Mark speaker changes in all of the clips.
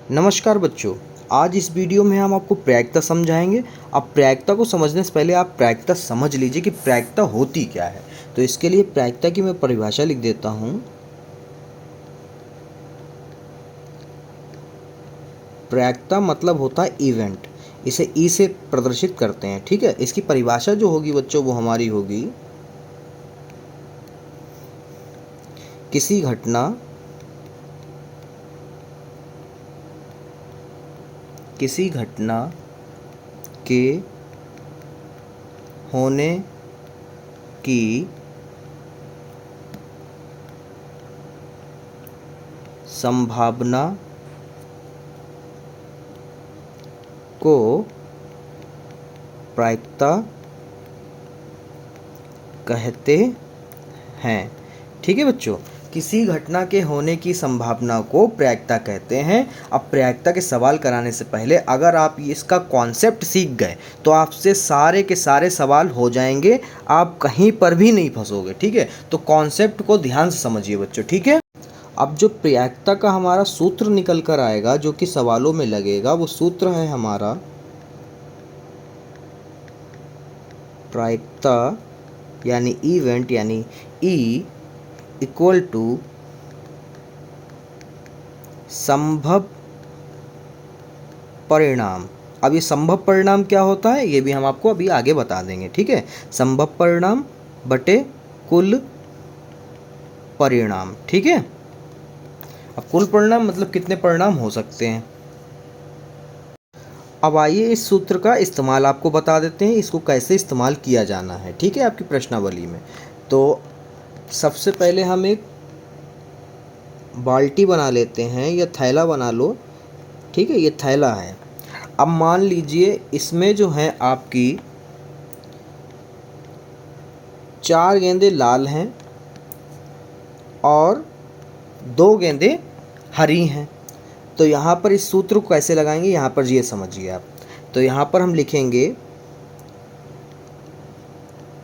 Speaker 1: नमस्कार बच्चों, आज इस वीडियो में हम आपको प्रायिकता समझाएंगे। अब प्रायिकता को समझने से पहले आप प्रायिकता समझ लीजिए कि प्रायिकता होती क्या है। तो इसके लिए प्रायिकता की मैं परिभाषा लिख देता हूँ। प्रायिकता मतलब होता है इवेंट। इसे ई से प्रदर्शित करते हैं, ठीक है। इसकी परिभाषा जो होगी बच्चों वो हमारी होगी किसी घटना के होने की संभावना को प्रायिकता कहते हैं, ठीक है बच्चों। किसी घटना के होने की संभावना को प्रायिकता कहते हैं। अब प्रायिकता के सवाल कराने से पहले अगर आप इसका कॉन्सेप्ट सीख गए तो आपसे सारे के सारे सवाल हो जाएंगे, आप कहीं पर भी नहीं फंसोगे, ठीक है। तो कॉन्सेप्ट को ध्यान से समझिए बच्चों, ठीक है। अब जो प्रायिकता का हमारा सूत्र निकल कर आएगा जो कि सवालों में लगेगा, वो सूत्र है हमारा प्रायिकता यानी इवेंट यानी ई इक्वल टू संभव परिणाम। अब ये संभव परिणाम क्या होता है ये भी हम आपको अभी आगे बता देंगे, ठीक है। संभव परिणाम बटे कुल परिणाम, ठीक है। अब कुल परिणाम मतलब कितने परिणाम हो सकते हैं। अब आइए इस सूत्र का इस्तेमाल आपको बता देते हैं, इसको कैसे इस्तेमाल किया जाना है, ठीक है, आपकी प्रश्नावली में। तो सबसे पहले हम एक बाल्टी बना लेते हैं या थैला बना लो, ठीक है। ये थैला है। अब मान लीजिए इसमें जो है आपकी 4 गेंदें लाल हैं और 2 गेंदें हरी हैं। तो यहाँ पर इस सूत्र को कैसे लगाएंगे, यहाँ पर ये समझिए आप। तो यहाँ पर हम लिखेंगे,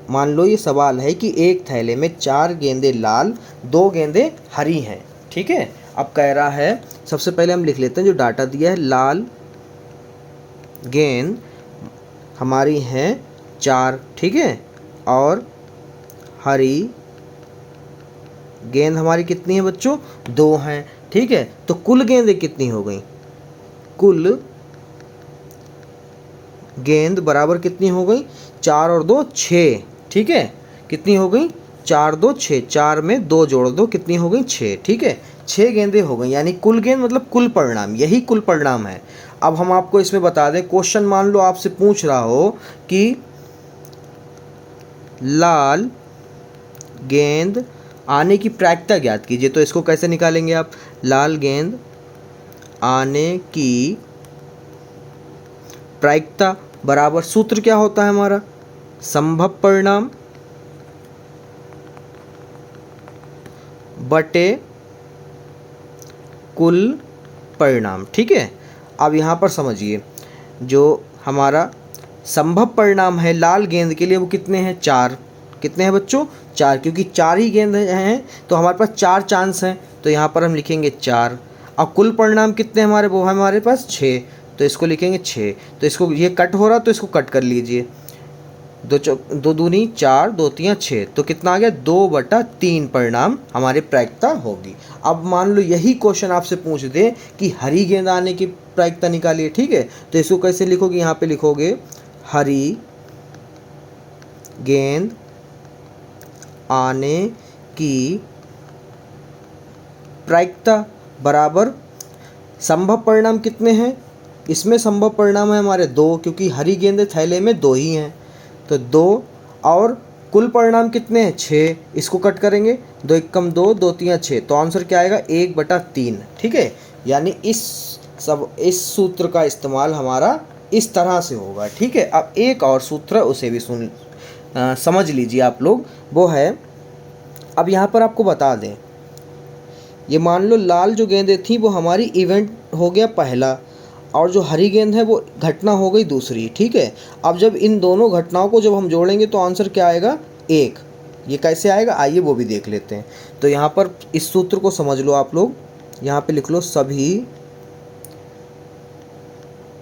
Speaker 1: मान लो ये सवाल है कि एक थैले में 4 गेंदें लाल 2 गेंदें हरी हैं, ठीक है। अब कह रहा है, सबसे पहले हम लिख लेते हैं जो डाटा दिया है। लाल गेंद हमारी हैं 4, ठीक है, और हरी गेंद हमारी कितनी है बच्चों, 2 हैं, ठीक है। तो कुल गेंदें कितनी हो गई, कुल गेंद बराबर कितनी हो गई, 4 और 2 6, ठीक है। कितनी हो गई, 4 2 6, 4 में 2 जोड़ दो, कितनी हो गई 6, ठीक है। 6 गेंदें हो गई, यानी कुल गेंद मतलब कुल परिणाम, यही कुल परिणाम है। अब हम आपको इसमें बता दें, क्वेश्चन मान लो आपसे पूछ रहा हो कि लाल गेंद आने की प्रायिकता ज्ञात कीजिए, तो इसको कैसे निकालेंगे आप। लाल गेंद आने की प्रायिकता बराबर सूत्र क्या होता है हमारा, संभव परिणाम बटे कुल परिणाम, ठीक है। अब यहाँ पर समझिए, जो हमारा संभव परिणाम है लाल गेंद के लिए वो कितने हैं, 4। कितने हैं बच्चों, 4, क्योंकि 4 ही गेंद हैं तो हमारे पास 4 चांस हैं, तो यहाँ पर हम लिखेंगे 4। अब कुल परिणाम कितने हमारे, वो हमारे पास 6, तो इसको लिखेंगे 6। तो इसको ये कट हो रहा तो इसको कट कर लीजिए, 2 दूनी 4, 2 तियाँ 6, तो कितना आ गया, 2/3 परिणाम हमारी प्रायिकता होगी। अब मान लो यही क्वेश्चन आपसे पूछ दे कि हरी गेंद आने की प्रायिकता निकालिए, ठीक है। तो इसको कैसे लिखोगे, यहाँ पे लिखोगे हरी गेंद आने की प्रायिकता बराबर संभव परिणाम कितने हैं, इसमें संभव परिणाम है हमारे 2, क्योंकि हरी गेंदें थैले में 2 ही हैं, तो 2, और कुल परिणाम कितने हैं 6, इसको कट करेंगे, 2 एकम 2, 2 तियाँ 6, तो आंसर क्या आएगा 1/3, ठीक है। यानी इस सूत्र का इस्तेमाल हमारा इस तरह से होगा, ठीक है। अब एक और सूत्र उसे भी समझ लीजिए आप लोग, वो है, अब यहाँ पर आपको बता दें, ये मान लो लाल जो गेंदें थी वो हमारी इवेंट हो गया पहला, और जो हरी गेंद है वो घटना हो गई दूसरी, ठीक है। अब जब इन दोनों घटनाओं को जब हम जोड़ेंगे तो आंसर क्या आएगा, 1। ये कैसे आएगा आइए वो भी देख लेते हैं। तो यहाँ पर इस सूत्र को समझ लो आप लोग, यहाँ पे लिख लो सभी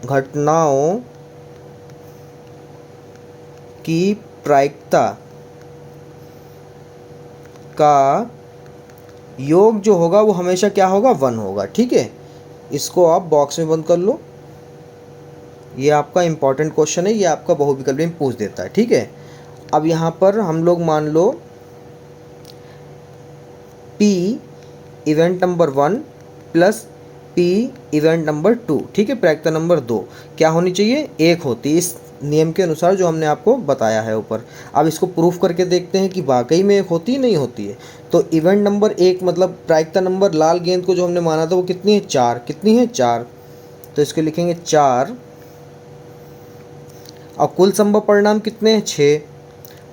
Speaker 1: घटनाओं की प्रायिकता का योग जो होगा वो हमेशा क्या होगा, 1 होगा। ठीक है, इसको आप बॉक्स में बंद कर लो। ये आपका इंपॉर्टेंट क्वेश्चन है, ये आपका बहुविकल्पी में पूछ देता है। ठीक है, अब यहाँ पर हम लोग मान लो P event number 1 plus P event number 2। ठीक है, प्रायिकता नंबर 2 क्या होनी चाहिए, 1 होती है, इस नियम के अनुसार जो हमने आपको बताया है ऊपर। अब इसको प्रूफ करके देखते हैं कि वाकई में 1 होती है नहीं होती है। तो इवेंट नंबर 1 मतलब प्रायिकता नंबर लाल गेंद को जो हमने माना था वो कितनी है, 4। कितनी है, 4। तो इसके लिखेंगे 4 और कुल संभव परिणाम कितने हैं, 6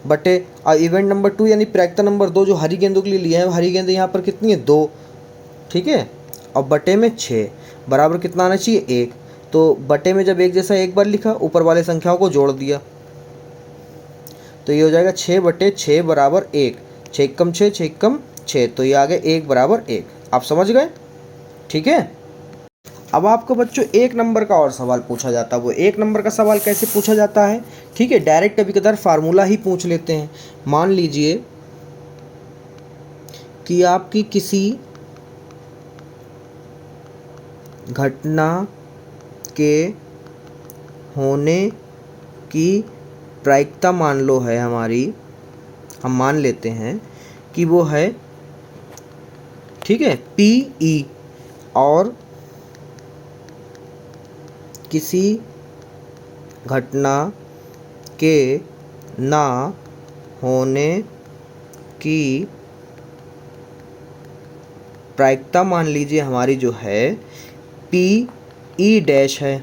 Speaker 1: बटे और इवेंट नंबर 2 यानी प्रायिकता नंबर 2 जो हरी गेंदों के लिए लिया है, हरी गेंद यहाँ पर कितनी है, 2। ठीक है, और बटे में 6 बराबर कितना आना चाहिए, 1। तो बटे में जब एक जैसा एक बार लिखा, ऊपर वाले संख्याओं को जोड़ दिया, तो ये हो जाएगा 6 बटे 6 बराबर 1। 6 कम 6, 6 कम 6, तो ये आ गया 1 बराबर 1। आप समझ गए। ठीक है, अब आपको बच्चों 1 नंबर का और सवाल पूछा जाता है। वो 1 नंबर का सवाल कैसे पूछा जाता है, ठीक है, डायरेक्ट कभी कदार फार्मूला ही पूछ लेते हैं। मान लीजिए कि आपकी किसी घटना के होने की प्रायिकता मान लो है हमारी, हम मान लेते हैं कि वो है, ठीक है, PE, और किसी घटना के ना होने की प्रायिकता मान लीजिए हमारी जो है PE डैश है।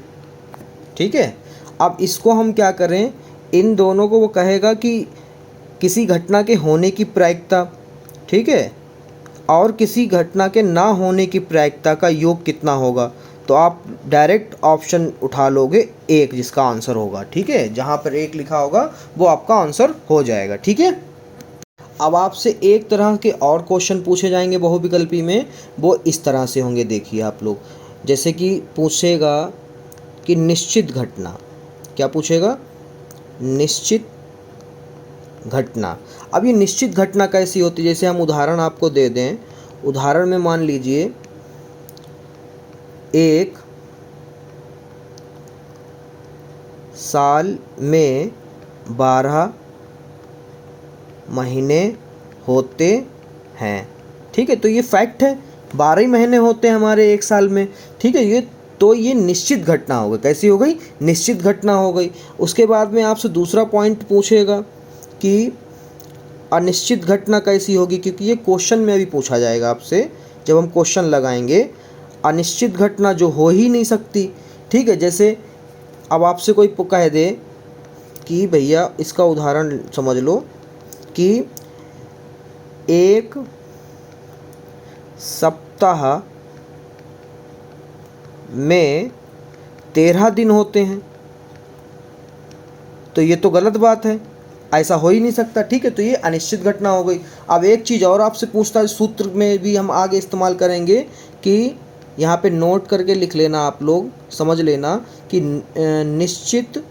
Speaker 1: ठीक है, अब इसको हम क्या करें, इन दोनों को वो कहेगा कि किसी घटना के होने की प्रायिकता, ठीक है, और किसी घटना के ना होने की प्रायिकता का योग कितना होगा। तो आप डायरेक्ट ऑप्शन उठा लोगे 1 जिसका आंसर होगा। ठीक है, जहाँ पर 1 लिखा होगा वो आपका आंसर हो जाएगा। ठीक है, अब आपसे एक तरह के और क्वेश्चन पूछे जाएंगे बहुविकल्पी में, वो इस तरह से होंगे। देखिए आप लोग, जैसे कि पूछेगा कि निश्चित घटना, क्या पूछेगा, निश्चित घटना। अब ये निश्चित घटना कैसी होती है, जैसे हम उदाहरण आपको दे दें। उदाहरण में मान लीजिए एक साल में 12 महीने होते हैं। ठीक है, तो ये फैक्ट है, 12 ही महीने होते हैं हमारे एक साल में। ठीक है, ये निश्चित घटना हो गई। कैसी हो गई, निश्चित घटना हो गई। उसके बाद में आपसे दूसरा पॉइंट पूछेगा कि अनिश्चित घटना कैसी होगी, क्योंकि ये क्वेश्चन में अभी पूछा जाएगा आपसे जब हम क्वेश्चन लगाएंगे। अनिश्चित घटना जो हो ही नहीं सकती। ठीक है, जैसे अब आपसे कोई कह दे कि भैया इसका उदाहरण समझ लो कि एक सप्ताह में 13 दिन होते हैं, तो ये तो गलत बात है, ऐसा हो ही नहीं सकता। ठीक है, तो ये अनिश्चित घटना हो गई। अब एक चीज़ और आपसे पूछता है, सूत्र में भी हम आगे इस्तेमाल करेंगे कि यहाँ पे नोट करके लिख लेना, आप लोग समझ लेना कि निश्चित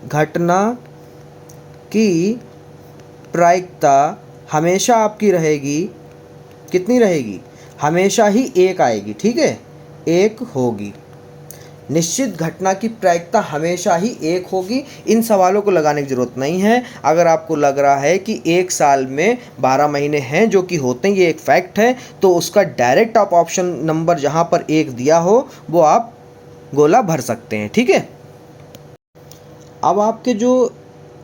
Speaker 1: घटना की प्रायिकता हमेशा आपकी रहेगी, कितनी रहेगी, हमेशा ही 1 आएगी। ठीक है, 1 होगी। निश्चित घटना की प्रायिकता हमेशा ही 1 होगी। इन सवालों को लगाने की ज़रूरत नहीं है। अगर आपको लग रहा है कि एक साल में 12 महीने हैं जो कि होते हैं, ये एक फैक्ट है, तो उसका डायरेक्ट आप ऑप्शन नंबर जहाँ पर 1 दिया हो वो आप गोला भर सकते हैं। ठीक है, अब आपके जो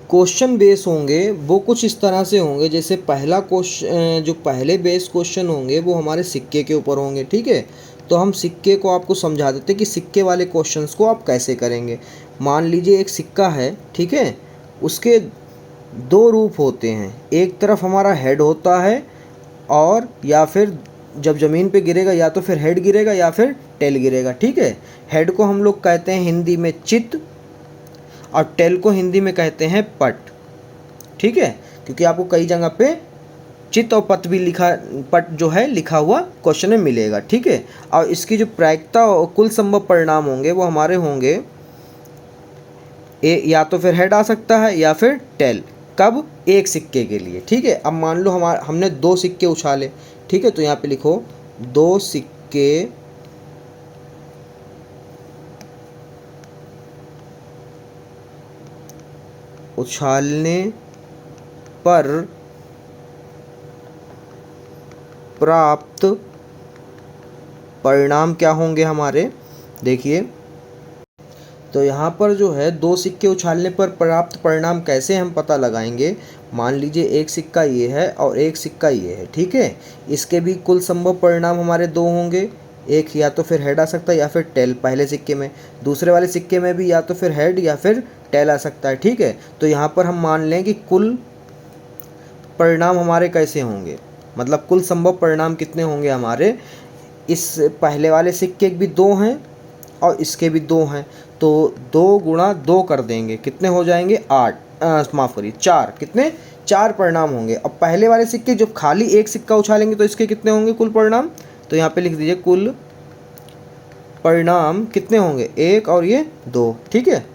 Speaker 1: क्वेश्चन बेस होंगे वो कुछ इस तरह से होंगे। जैसे पहला क्वेश्चन, जो पहले बेस क्वेश्चन होंगे वो हमारे सिक्के के ऊपर होंगे। ठीक है, तो हम सिक्के को आपको समझा देते हैं कि सिक्के वाले क्वेश्चंस को आप कैसे करेंगे। मान लीजिए एक सिक्का है, ठीक है, उसके 2 रूप होते हैं। एक तरफ हमारा हेड होता है, और या फिर जब ज़मीन पे गिरेगा या तो फिर हेड गिरेगा या फिर टेल गिरेगा। ठीक है, हेड को हम लोग कहते हैं हिंदी में चित, और टेल को हिंदी में कहते हैं पट। ठीक है, क्योंकि आपको कई जगह पे चित और पट भी पट जो है लिखा हुआ क्वेश्चन में मिलेगा, ठीक है। और इसकी जो प्रायिकता और कुल संभव परिणाम होंगे वो हमारे होंगे या तो फिर हेड आ सकता है या फिर टेल, कब, एक सिक्के के लिए, ठीक है। अब मान लो हमने 2 सिक्के उछाले, ठीक है, तो यहाँ पे लिखो 2 सिक्के उछालने पर प्राप्त परिणाम क्या होंगे हमारे, देखिए। तो यहाँ पर जो है 2 सिक्के उछालने पर प्राप्त परिणाम कैसे हम पता लगाएंगे। मान लीजिए एक सिक्का ये है और एक सिक्का ये है, ठीक है। इसके भी कुल संभव परिणाम हमारे 2 होंगे, एक या तो फिर हेड आ सकता है या फिर टेल पहले सिक्के में, दूसरे वाले सिक्के में भी या तो फिर हेड या फिर टेल आ सकता है, ठीक है। तो यहाँ पर हम मान लें कि कुल परिणाम हमारे कैसे होंगे, मतलब कुल संभव परिणाम कितने होंगे हमारे। इस पहले वाले सिक्के भी 2 हैं और इसके भी 2 हैं, तो 2 गुणा 2 कर देंगे, कितने हो जाएंगे 8, माफ़ करिए 4, कितने 4 परिणाम होंगे। अब पहले वाले सिक्के जब खाली एक सिक्का उछालेंगे तो इसके कितने होंगे कुल परिणाम, तो यहाँ पे लिख दीजिए कुल परिणाम कितने होंगे 1 और ये 2, ठीक है।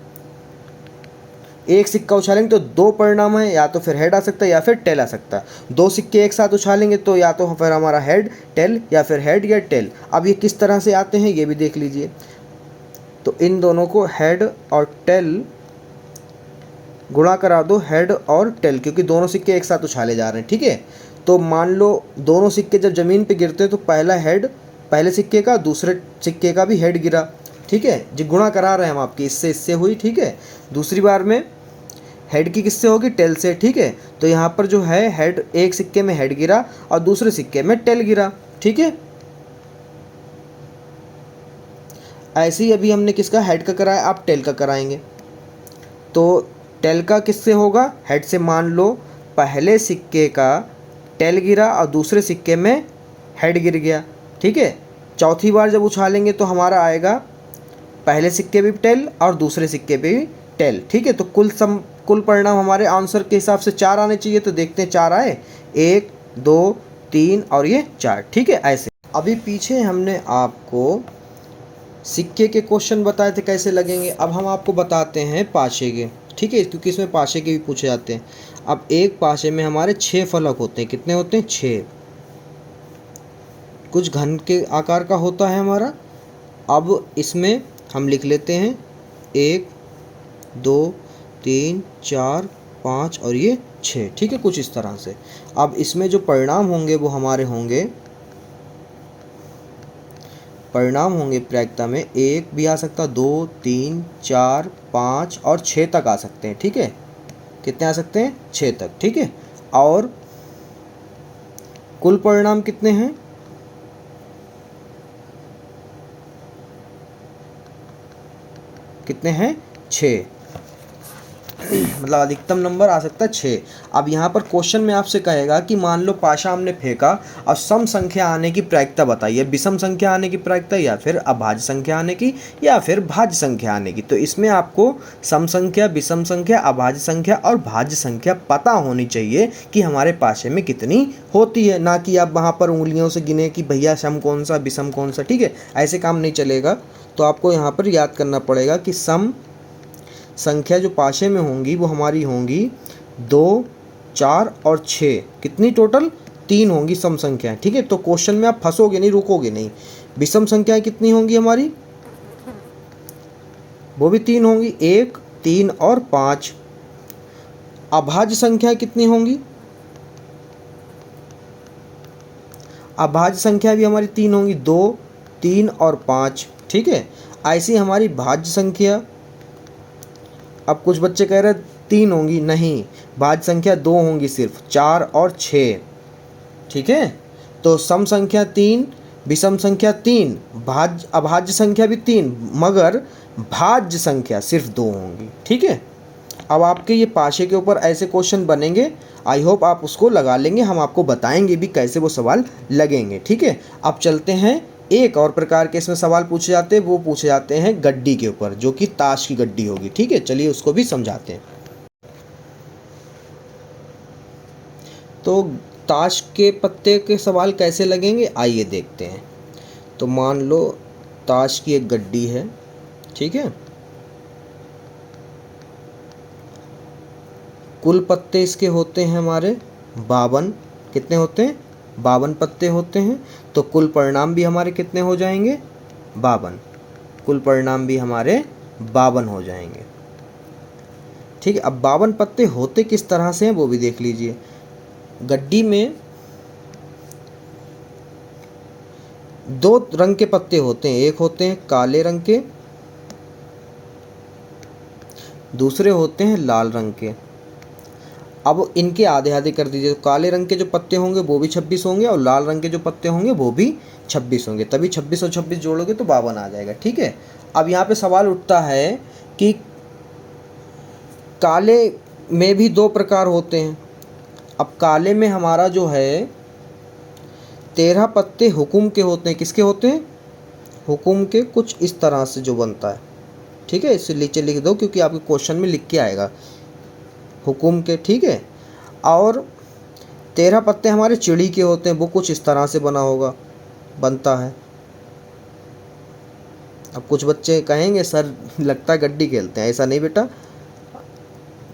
Speaker 1: एक सिक्का उछालेंगे तो 2 परिणाम है, या तो फिर हेड आ सकता है या फिर टेल आ सकता है। 2 सिक्के एक साथ उछालेंगे तो या तो फिर हमारा हेड टेल या फिर हेड या टेल। अब ये किस तरह से आते हैं ये भी देख लीजिए। तो इन दोनों को हेड और टेल गुणा करा दो, हेड और टेल, क्योंकि दोनों सिक्के एक साथ उछाले जा रहे हैं, ठीक है। तो मान लो दोनों सिक्के जब ज़मीन पे गिरते हैं तो पहला हेड पहले सिक्के का, दूसरे सिक्के का भी हेड गिरा, ठीक है जी। गुणा करा रहे हैं हम आपकी, इससे हुई, ठीक है। दूसरी बार में हेड की किससे होगी, टेल से, ठीक है। तो यहाँ पर जो है हेड, एक सिक्के में हेड गिरा और दूसरे सिक्के में टेल गिरा, ठीक है। ऐसे ही अभी हमने किसका, हेड का कराया, आप टेल का कराएंगे। तो टेल का किससे होगा, हेड से। मान लो पहले सिक्के का टेल गिरा और दूसरे सिक्के में हेड गिर गया, ठीक है। चौथी बार जब उछालेंगे तो हमारा आएगा पहले सिक्के भी टेल और दूसरे सिक्के पे भी टेल, ठीक है। तो कुल परिणाम हमारे आंसर के हिसाब से 4 आने चाहिए, तो देखते हैं 4 आए, 1 2 3 और ये 4, ठीक है। ऐसे अभी पीछे हमने आपको सिक्के के क्वेश्चन बताए थे कैसे लगेंगे, अब हम आपको बताते हैं पाशे के, ठीक है, क्योंकि इसमें पाशे के भी पूछे जाते हैं। अब एक पाशे में हमारे 6 फलक होते हैं, कितने होते हैं 6, कुछ घन के आकार का होता है हमारा। अब इसमें हम लिख लेते हैं 1 2 3 4 5 और ये 6, ठीक है, कुछ इस तरह से। अब इसमें जो परिणाम होंगे वो हमारे होंगे, परिणाम होंगे प्रायिकता में 1 भी आ सकता, 2 3 4 5 और 6 तक आ सकते हैं, ठीक है। कितने आ सकते हैं 6 तक, ठीक है। और कुल परिणाम कितने हैं, कितने हैं 6, मतलब अधिकतम नंबर आ सकता है 6। अब यहाँ पर क्वेश्चन में आपसे कहेगा कि मान लो पाशा हमने फेंका और सम संख्या आने की प्रायिकता बताइए, विषम संख्या आने की प्रायिकता या फिर अभाज्य संख्या आने की या फिर भाज्य संख्या आने की। तो इसमें आपको सम संख्या, विषम संख्या, अभाज्य संख्या और भाज्य संख्या पता होनी चाहिए कि हमारे पाशे में कितनी होती है, ना कि आप वहाँ पर उंगलियों से गिने कि भैया सम कौन सा विषम कौन सा, ठीक है। ऐसे काम नहीं चलेगा। तो आपको यहाँ पर याद करना पड़ेगा कि सम संख्या जो पाशे में होंगी वो हमारी होंगी 2 4 और 6, कितनी टोटल 3 होंगी सम संख्याएं, ठीक है। तो क्वेश्चन में आप फंसोगे नहीं, रुकोगे नहीं। विषम संख्याएं कितनी होंगी हमारी, वो भी 3 होंगी, 1 3 और 5। अभाज्य संख्याएं कितनी होंगी, अभाज्य संख्या भी हमारी 3 होंगी, 2 3 और 5, ठीक है। ऐसी हमारी भाज्य संख्या, अब कुछ बच्चे कह रहे हैं 3 होंगी, नहीं, भाज्य संख्या 2 होंगी, सिर्फ 4 और 6, ठीक है। तो सम संख्या 3, विषम संख्या 3, अभाज्य संख्या भी 3, मगर भाज्य संख्या सिर्फ 2 होंगी, ठीक है। अब आपके ये पाशे के ऊपर ऐसे क्वेश्चन बनेंगे, आई होप आप उसको लगा लेंगे, हम आपको बताएंगे भी कैसे वो सवाल लगेंगे, ठीक है। अब चलते हैं, एक और प्रकार के इसमें सवाल पूछे जाते हैं, वो पूछे जाते हैं गड्डी के ऊपर, जो कि ताश की गड्डी होगी, ठीक है। चलिए उसको भी समझाते हैं। तो ताश के पत्ते के सवाल कैसे लगेंगे, आइए देखते हैं। तो मान लो ताश की एक गड्डी है, ठीक है। कुल पत्ते इसके होते हैं हमारे 52। कितने होते हैं? 52 पत्ते होते हैं। तो कुल परिणाम भी हमारे कितने हो जाएंगे? 52। कुल परिणाम भी हमारे 52 हो जाएंगे, ठीक है। अब 52 पत्ते होते किस तरह से हैं वो भी देख लीजिए। गड्डी में 2 रंग के पत्ते होते हैं, एक होते हैं काले रंग के, दूसरे होते हैं लाल रंग के। अब इनके आधे आधे कर दीजिए। तो काले रंग के जो पत्ते होंगे वो भी 26 होंगे और लाल रंग के जो पत्ते होंगे वो भी 26 होंगे। तभी 26 और 26 जोड़ोगे तो 52 आ जाएगा, ठीक है। अब यहाँ पे सवाल उठता है कि काले में भी 2 प्रकार होते हैं। अब काले में हमारा जो है 13 पत्ते हुकुम के होते हैं। किसके होते हैं? हुकुम के। कुछ इस तरह से जो बनता है, ठीक है। इसे नीचे लिख दो क्योंकि आपके क्वेश्चन में लिख के आएगा हुकुम के, ठीक है। और 13 पत्ते हमारे चिड़ी के होते हैं, वो कुछ इस तरह से बनता है। अब कुछ बच्चे कहेंगे सर लगता है गड्डी खेलते हैं, ऐसा नहीं बेटा,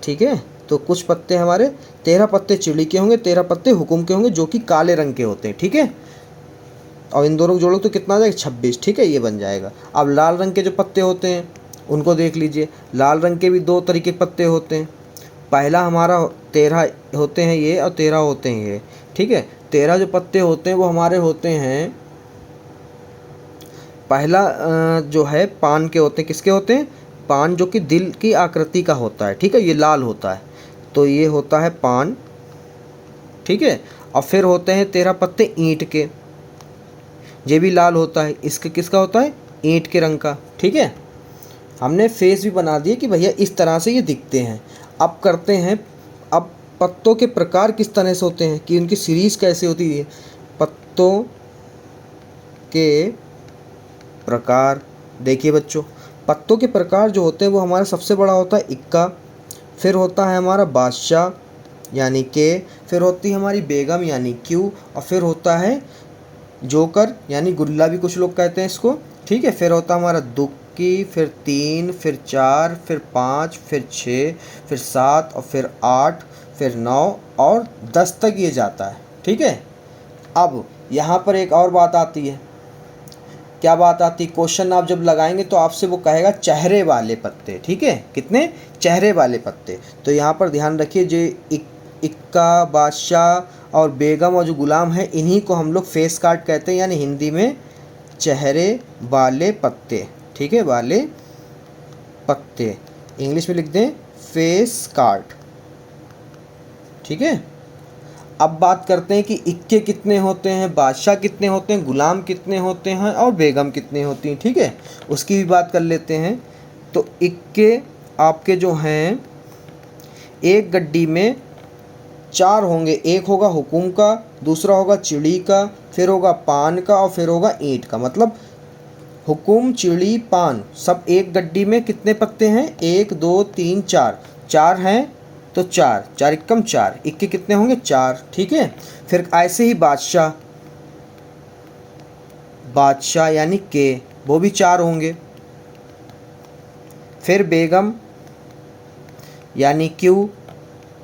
Speaker 1: ठीक है। तो कुछ पत्ते हमारे 13 पत्ते चिड़ी के होंगे, 13 पत्ते हुकुम के होंगे जो कि काले रंग के होते हैं, ठीक है। और इन दोनों को जोड़ो तो कितना आ जाएगा? 26, ठीक है, ये बन जाएगा। अब लाल रंग के जो पत्ते होते हैं उनको देख लीजिए। लाल रंग के भी 2 तरीके के पत्ते होते हैं। पहला हमारा 13 होते हैं ये और 13 होते हैं ये, ठीक है। 13 जो पत्ते होते हैं वो हमारे होते हैं, पहला जो है पान के होते हैं। किसके होते हैं? पान, जो कि दिल की आकृति का होता है, ठीक है, ये लाल होता है। तो ये होता है पान, ठीक है। और फिर होते हैं 13 पत्ते ईंट के, ये भी लाल होता है। इसके किसका होता है? ईंट के रंग का, ठीक है। हमने फेस भी बना दिए कि भैया इस तरह से ये दिखते हैं। अब करते हैं, अब पत्तों के प्रकार किस तरह से होते हैं कि उनकी सीरीज़ कैसे होती है। पत्तों के प्रकार देखिए बच्चों, पत्तों के प्रकार जो होते हैं वो हमारा सबसे बड़ा होता है इक्का, फिर होता है हमारा बादशाह यानी के, फिर होती है हमारी बेगम यानी क्यू, और फिर होता है जोकर यानी गुल्ला भी कुछ लोग कहते हैं इसको, ठीक है। फिर होता है हमारा दुक्की, फिर 3, फिर 4, फिर 5, फिर 6, फिर 7 और फिर 8, फिर 9 और 10 तक ये जाता है, ठीक है। अब यहाँ पर एक और बात आती है। क्या बात आती? क्वेश्चन आप जब लगाएंगे तो आपसे वो कहेगा चेहरे वाले पत्ते, ठीक है। कितने? चेहरे वाले पत्ते। तो यहाँ पर ध्यान रखिए, जो इक्का, बादशाह और बेगम और जो गुलाम है, इन्हीं को हम लोग फेस कार्ड कहते हैं, यानी हिंदी में चेहरे वाले पत्ते, ठीक है, वाले पत्ते। इंग्लिश में लिख दें फेस कार्ड, ठीक है। अब बात करते हैं कि इक्के कितने होते हैं, बादशाह कितने होते हैं, गुलाम कितने होते हैं और बेगम कितने होती हैं, ठीक है। उसकी भी बात कर लेते हैं। तो इक्के आपके जो हैं, एक गड्डी में 4 होंगे। एक होगा हुकुम का, दूसरा होगा चिड़ी का, फिर होगा पान का और फिर होगा ईंट का। मतलब हुकुम, चिड़ी, पान सब एक गड्डी में कितने पत्ते हैं? 1 2 3 4, 4 हैं तो 4, 4 इक्कम 4, इक्के कितने होंगे? 4, ठीक है। फिर ऐसे ही बादशाह, बादशाह यानी के, वो भी 4 होंगे। फिर बेगम यानी क्यू,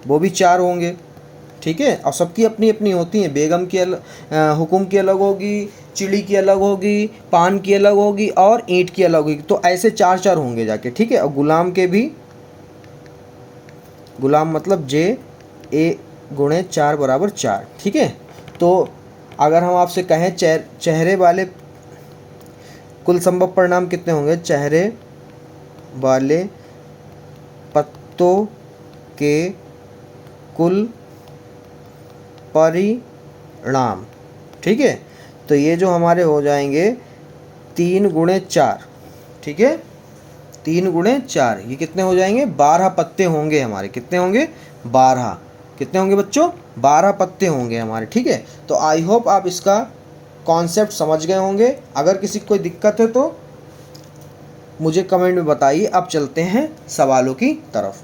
Speaker 1: वो भी 4 होंगे, ठीक है। और सबकी अपनी अपनी होती हैं। बेगम की हुकुम की अलग होगी, चिड़ी की अलग होगी, पान की अलग होगी और ईंट की अलग होगी। तो ऐसे 4 होंगे जाके, ठीक है। और गुलाम के भी, गुलाम मतलब जे ए गुणे 4 बराबर 4, ठीक है। तो अगर हम आपसे कहें चेहरे वाले कुल संभव परिणाम कितने होंगे? चेहरे वाले पत्तों के कुल परिणाम, ठीक है। तो ये जो हमारे हो जाएंगे 3 गुणे 4, ठीक है, 3 गुणे 4, ये कितने हो जाएंगे? 12 पत्ते होंगे हमारे। कितने होंगे? 12। कितने होंगे बच्चों? 12 पत्ते होंगे हमारे, ठीक है। तो आई होप आप इसका कॉन्सेप्ट समझ गए होंगे। अगर किसी को कोई दिक्कत है तो मुझे कमेंट में बताइए। अब चलते हैं सवालों की तरफ।